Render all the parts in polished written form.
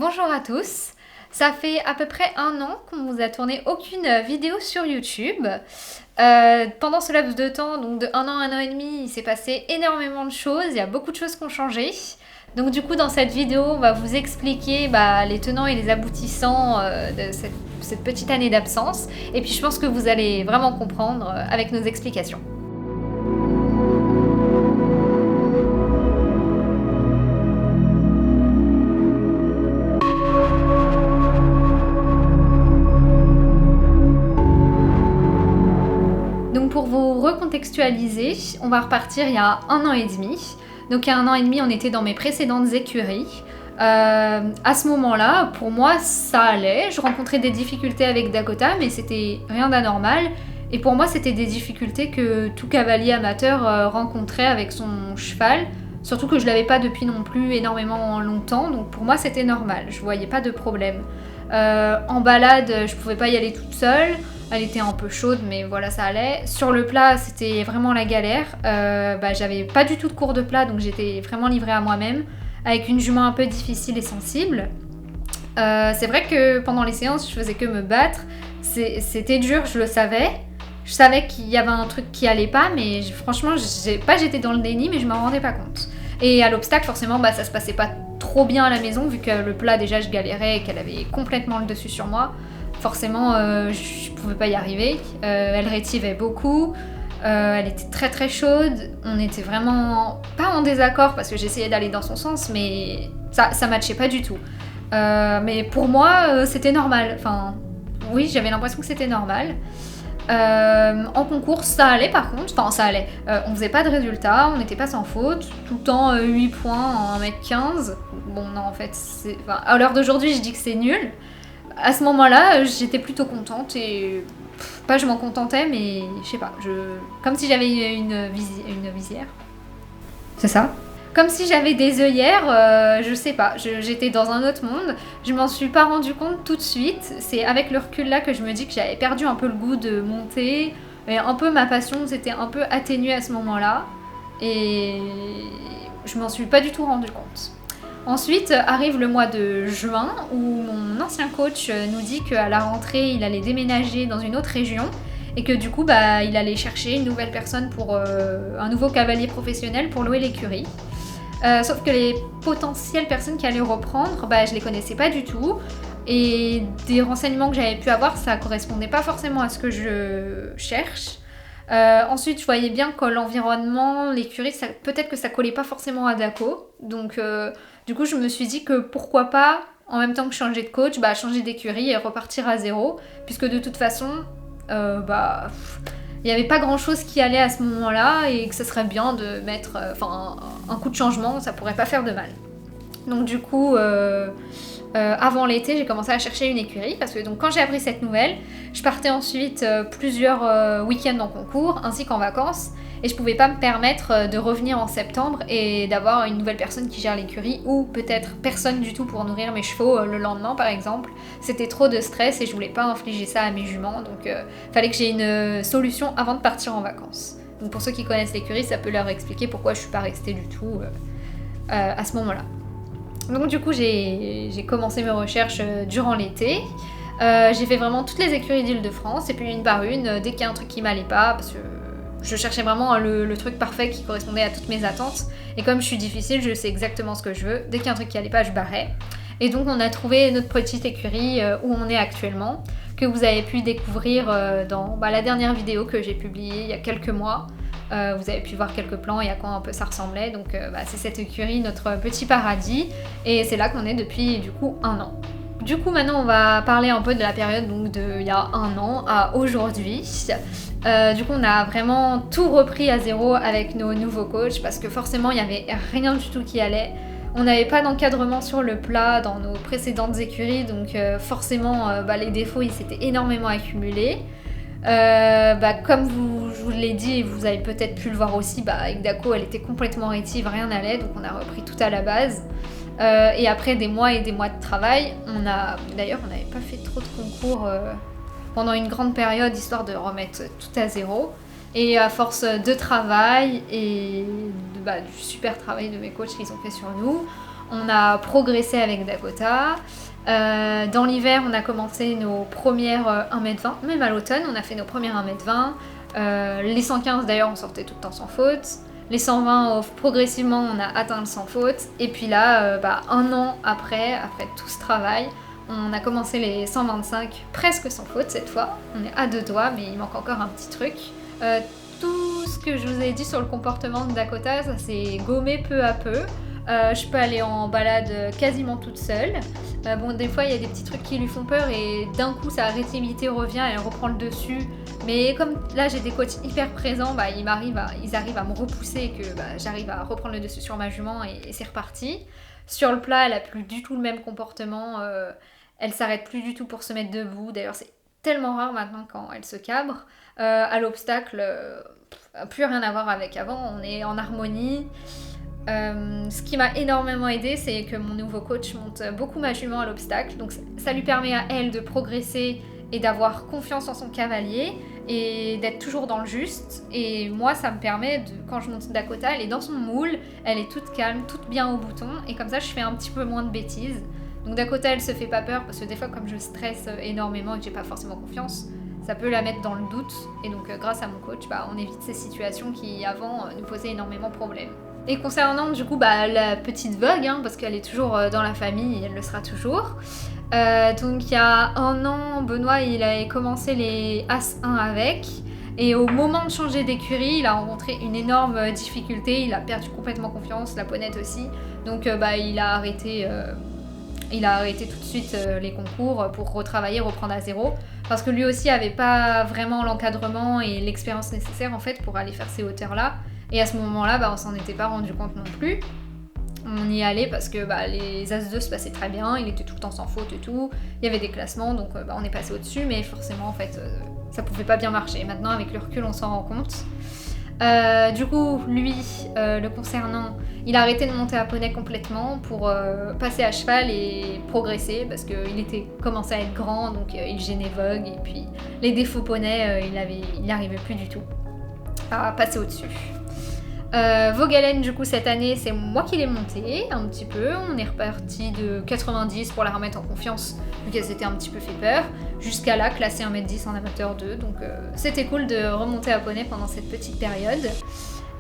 Bonjour à tous. Ça fait à peu près un an qu'on vous a tourné aucune vidéo sur YouTube. Pendant ce laps de temps, donc de un an et demi, il s'est passé énormément de choses. Il y a beaucoup de choses qui ont changé. Donc du coup, dans cette vidéo, on va vous expliquer les tenants et les aboutissants de cette petite année d'absence. Et puis je pense que vous allez vraiment comprendre avec nos explications. Donc pour vous recontextualiser, on va repartir il y a un an et demi. Donc il y a un an et demi, on était dans mes précédentes écuries. À ce moment-là, pour moi, ça allait. Je rencontrais des difficultés avec Dakota, mais c'était rien d'anormal. Et pour moi, c'était des difficultés que tout cavalier amateur rencontrait avec son cheval. Surtout que je l'avais pas depuis non plus énormément longtemps, donc pour moi c'était normal, je voyais pas de problème. En balade, je pouvais pas y aller toute seule, elle était un peu chaude, mais voilà, ça allait. Sur le plat, c'était vraiment la galère. J'avais pas du tout de cours de plat, donc j'étais vraiment livrée à moi-même, avec une jument un peu difficile et sensible. C'est vrai que pendant les séances, je faisais que me battre. C'était dur, je le savais. Je savais qu'il y avait un truc qui allait pas, mais franchement, j'étais dans le déni, mais je m'en rendais pas compte. Et à l'obstacle, forcément, ça se passait pas trop bien à la maison, vu que le plat, déjà, je galérais et qu'elle avait complètement le dessus sur moi. Forcément, je pouvais pas y arriver. Elle rétivait beaucoup. Elle était très très chaude. On était vraiment pas en désaccord parce que j'essayais d'aller dans son sens, mais ça matchait pas du tout. Mais pour moi, c'était normal. Enfin, oui, j'avais l'impression que c'était normal. En concours, ça allait par contre, ça allait. On faisait pas de résultats, on n'était pas sans faute, tout le temps 8 points en 1m15. Bon, non, en fait, à l'heure d'aujourd'hui, je dis que c'est nul. À ce moment-là, j'étais plutôt contente et. Pas je m'en contentais, mais je sais pas, comme si j'avais une visière. C'est ça? Comme si j'avais des œillères, je sais pas, j'étais dans un autre monde, je m'en suis pas rendu compte tout de suite, c'est avec le recul là que je me dis que j'avais perdu un peu le goût de monter, et un peu ma passion s'était un peu atténuée à ce moment-là, et je m'en suis pas du tout rendu compte. Ensuite arrive le mois de juin où mon ancien coach nous dit qu'à la rentrée il allait déménager dans une autre région et que du coup il allait chercher une nouvelle personne pour un nouveau cavalier professionnel pour louer l'écurie. Sauf que les potentielles personnes qui allaient reprendre, je les connaissais pas du tout. Et des renseignements que j'avais pu avoir, ça correspondait pas forcément à ce que je cherche. Ensuite, je voyais bien que l'environnement, l'écurie, peut-être que ça collait pas forcément à Dako. Donc, du coup, je me suis dit que pourquoi pas, en même temps que changer de coach, changer d'écurie et repartir à zéro. Puisque de toute façon, il n'y avait pas grand chose qui allait à ce moment-là et que ce serait bien de mettre un coup de changement, ça pourrait pas faire de mal. Donc du coup, avant l'été, j'ai commencé à chercher une écurie parce que donc, quand j'ai appris cette nouvelle, je partais ensuite plusieurs week-ends en concours ainsi qu'en vacances et je pouvais pas me permettre de revenir en septembre et d'avoir une nouvelle personne qui gère l'écurie ou peut-être personne du tout pour nourrir mes chevaux le lendemain par exemple. C'était trop de stress et je voulais pas infliger ça à mes juments, donc fallait que j'ai une solution avant de partir en vacances. Donc pour ceux qui connaissent l'écurie, ça peut leur expliquer pourquoi je suis pas restée du tout à ce moment-là. Donc du coup j'ai commencé mes recherches durant l'été. J'ai fait vraiment toutes les écuries d'Île-de-France et puis une par une, dès qu'il y a un truc qui m'allait pas, parce que je cherchais vraiment le truc parfait qui correspondait à toutes mes attentes. Et comme je suis difficile, je sais exactement ce que je veux. Dès qu'il y a un truc qui allait pas, je barrais. Et donc on a trouvé notre petite écurie où on est actuellement, que vous avez pu découvrir dans la dernière vidéo que j'ai publiée il y a quelques mois. Vous avez pu voir quelques plans et à quoi un peu ça ressemblait. Donc c'est cette écurie, notre petit paradis. Et c'est là qu'on est depuis du coup un an. Du coup maintenant on va parler un peu de la période donc il y a un an à aujourd'hui. Du coup on a vraiment tout repris à zéro avec nos nouveaux coachs parce que forcément il n'y avait rien du tout qui allait. On n'avait pas d'encadrement sur le plat dans nos précédentes écuries, donc forcément les défauts ils s'étaient énormément accumulés. Comme je vous l'ai dit et vous avez peut-être pu le voir aussi, avec Dako elle était complètement rétive, rien n'allait, donc on a repris tout à la base. Et après des mois et des mois de travail, on n'avait pas fait trop de concours pendant une grande période histoire de remettre tout à zéro. Et à force de travail et du super travail de mes coachs qu'ils ont fait sur nous, On a progressé avec Dakota. Dans l'hiver, on a commencé nos premières 1m20, même à l'automne, on a fait nos premières 1m20. Les 115 d'ailleurs, on sortait tout le temps sans faute. Les 120, progressivement, on a atteint le sans faute. Et puis là, un an après tout ce travail, on a commencé les 125 presque sans faute cette fois. On est à 2 doigts, mais il manque encore un petit truc. Tout ce que je vous ai dit sur le comportement de Dakota, ça s'est gommé peu à peu. Je peux aller en balade quasiment toute seule. Des fois il y a des petits trucs qui lui font peur et d'un coup sa réactivité revient, elle reprend le dessus. Mais comme là j'ai des coachs hyper présents, ils arrivent à me repousser et que j'arrive à reprendre le dessus sur ma jument et c'est reparti. Sur le plat, elle a plus du tout le même comportement. Elle s'arrête plus du tout pour se mettre debout. D'ailleurs c'est tellement rare maintenant quand elle se cabre. À l'obstacle, plus rien à voir avec avant, on est en harmonie. Ce qui m'a énormément aidé, c'est que mon nouveau coach monte beaucoup ma jument à l'obstacle, donc ça lui permet à elle de progresser et d'avoir confiance en son cavalier et d'être toujours dans le juste. Et moi, ça me permet, quand je monte Dakota, elle est dans son moule, elle est toute calme, toute bien au bouton, et comme ça je fais un petit peu moins de bêtises. Donc Dakota, elle se fait pas peur, parce que des fois comme je stresse énormément et que j'ai pas forcément confiance, ça peut la mettre dans le doute. Et donc grâce à mon coach, on évite ces situations qui avant nous posaient énormément de problèmes. Et concernant du coup la petite Vogue, parce qu'elle est toujours dans la famille et elle le sera toujours. Donc il y a 1 an, Benoît il avait commencé les As-1 avec. Et au moment de changer d'écurie, il a rencontré une énorme difficulté. Il a perdu complètement confiance, la ponette aussi. Donc il a arrêté tout de suite les concours pour retravailler, reprendre à zéro. Parce que lui aussi avait pas vraiment l'encadrement et l'expérience nécessaire en fait pour aller faire ces hauteurs-là. Et à ce moment-là, on s'en était pas rendu compte non plus. On y allait parce que les As-2 se passaient très bien, il était tout le temps sans faute et tout. Il y avait des classements, donc on est passé au-dessus, mais forcément, en fait, ça pouvait pas bien marcher. Maintenant, avec le recul, on s'en rend compte. Du coup, lui, le concernant, il a arrêté de monter à poney complètement pour passer à cheval et progresser parce qu'il était commencé à être grand, donc il gênait Vogue. Et puis, les défauts poney, il n'arrivait plus du tout à passer au-dessus. Vogalen, du coup, cette année, c'est moi qui l'ai monté un petit peu. On est reparti de 90 pour la remettre en confiance, vu qu'elle s'était un petit peu fait peur, jusqu'à là, classée 1m10 en amateur 2. Donc, c'était cool de remonter à poney pendant cette petite période.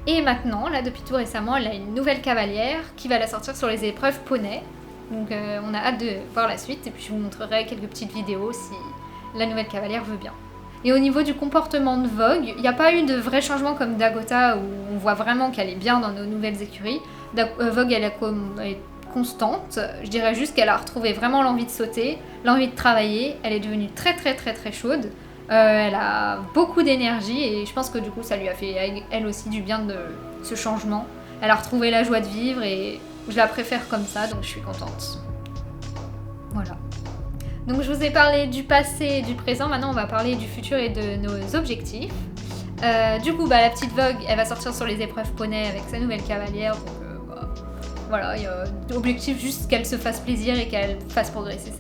Et maintenant, là, depuis tout récemment, elle a une nouvelle cavalière qui va la sortir sur les épreuves poney. Donc, on a hâte de voir la suite. Et puis, je vous montrerai quelques petites vidéos si la nouvelle cavalière veut bien. Et au niveau du comportement de Vogue, il n'y a pas eu de vrai changement comme Dakota où on voit vraiment qu'elle est bien dans nos nouvelles écuries. Vogue, elle est constante. Je dirais juste qu'elle a retrouvé vraiment l'envie de sauter, l'envie de travailler. Elle est devenue très très très très chaude. Elle a beaucoup d'énergie et je pense que du coup ça lui a fait elle aussi du bien de ce changement. Elle a retrouvé la joie de vivre et je la préfère comme ça, donc je suis contente. Voilà. Donc je vous ai parlé du passé et du présent, maintenant on va parler du futur et de nos objectifs. Du coup, la petite Vogue, elle va sortir sur les épreuves poney avec sa nouvelle cavalière. Donc voilà, il y a l'objectif juste qu'elle se fasse plaisir et qu'elle fasse progresser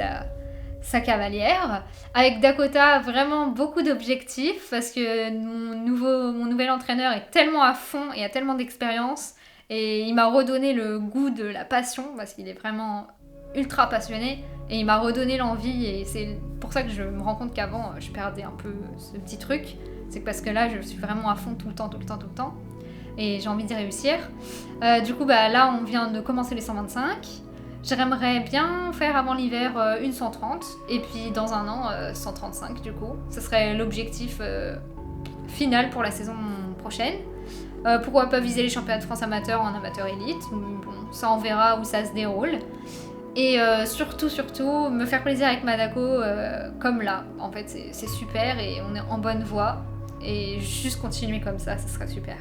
sa cavalière. Avec Dakota, vraiment beaucoup d'objectifs parce que mon nouvel entraîneur est tellement à fond et a tellement d'expérience. Et il m'a redonné le goût de la passion parce qu'il est vraiment ultra passionné. Et il m'a redonné l'envie et c'est pour ça que je me rends compte qu'avant je perdais un peu ce petit truc. C'est parce que là je suis vraiment à fond tout le temps. Et j'ai envie d'y réussir. Du coup là on vient de commencer les 125. J'aimerais bien faire avant l'hiver une 130 et puis dans 1 an 135 du coup. Ce serait l'objectif final pour la saison prochaine. Pourquoi pas viser les championnats de France amateurs en amateur élite. Bon, ça on verra où ça se déroule. Et surtout, me faire plaisir avec Madako comme là. En fait, c'est super et on est en bonne voie. Et juste continuer comme ça, ce serait super.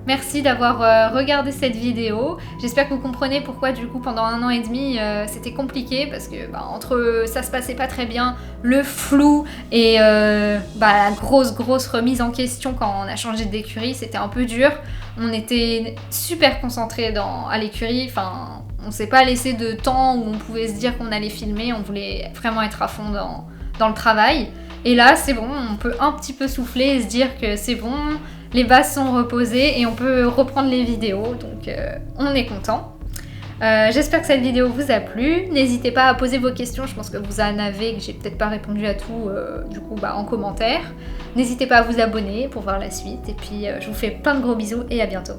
Merci d'avoir regardé cette vidéo. J'espère que vous comprenez pourquoi du coup pendant 1 an et demi c'était compliqué parce que entre ça se passait pas très bien, le flou et la grosse remise en question quand on a changé d'écurie, c'était un peu dur. On était super concentrés à l'écurie, on s'est pas laissé de temps où on pouvait se dire qu'on allait filmer, on voulait vraiment être à fond dans le travail. Et là c'est bon, on peut un petit peu souffler et se dire que c'est bon, les bases sont reposées et on peut reprendre les vidéos, donc on est content. J'espère que cette vidéo vous a plu. N'hésitez pas à poser vos questions, je pense que vous en avez, que j'ai peut-être pas répondu à tout, du coup en commentaire. N'hésitez pas à vous abonner pour voir la suite. Et puis je vous fais plein de gros bisous et à bientôt.